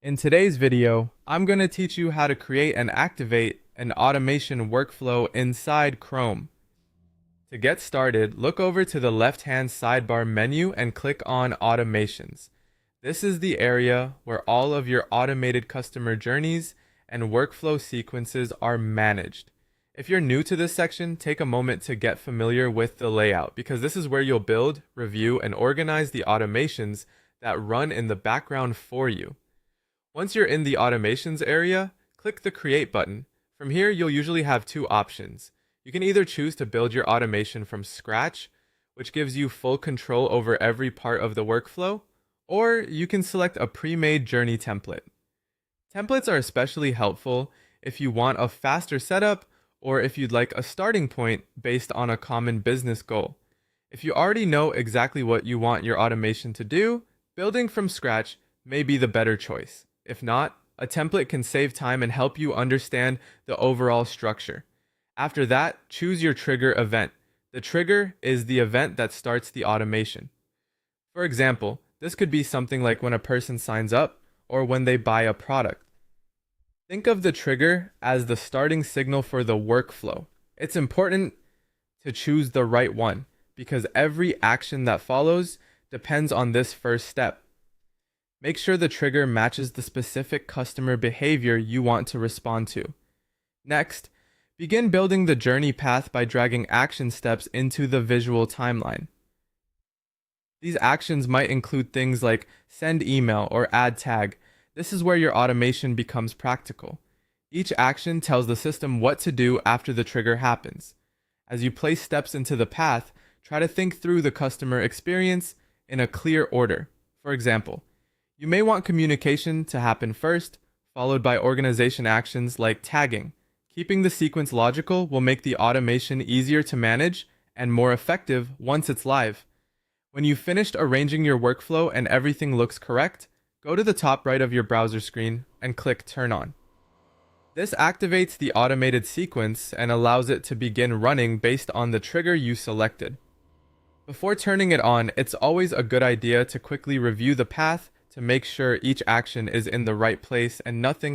In today's video, I'm going to teach you how to create and activate an automation workflow inside Chrome. To get started, look over to the left-hand sidebar menu and click on Automations. This is the area where all of your automated customer journeys and workflow sequences are managed. If you're new to this section, take a moment to get familiar with the layout because this is where you'll build, review, and organize the automations that run in the background for you. Once you're in the automations area, click the Create button. From here, you'll usually have two options. You can either choose to build your automation from scratch, which gives you full control over every part of the workflow, or you can select a pre-made journey template. Templates are especially helpful if you want a faster setup or if you'd like a starting point based on a common business goal. If you already know exactly what you want your automation to do, building from scratch may be the better choice. If not, a template can save time and help you understand the overall structure. After that, choose your trigger event. The trigger is the event that starts the automation. For example, this could be something like when a person signs up or when they buy a product. Think of the trigger as the starting signal for the workflow. It's important to choose the right one because every action that follows depends on this first step. Make sure the trigger matches the specific customer behavior you want to respond to. Next, begin building the journey path by dragging action steps into the visual timeline. These actions might include things like send email or add tag. This is where your automation becomes practical. Each action tells the system what to do after the trigger happens. As you place steps into the path, try to think through the customer experience in a clear order. For example, you may want communication to happen first, followed by organization actions like tagging. Keeping the sequence logical will make the automation easier to manage and more effective once it's live. When you've finished arranging your workflow and everything looks correct, go to the top right of your browser screen and click Turn On. This activates the automated sequence and allows it to begin running based on the trigger you selected. Before turning it on, it's always a good idea to quickly review the path to make sure each action is in the right place and nothing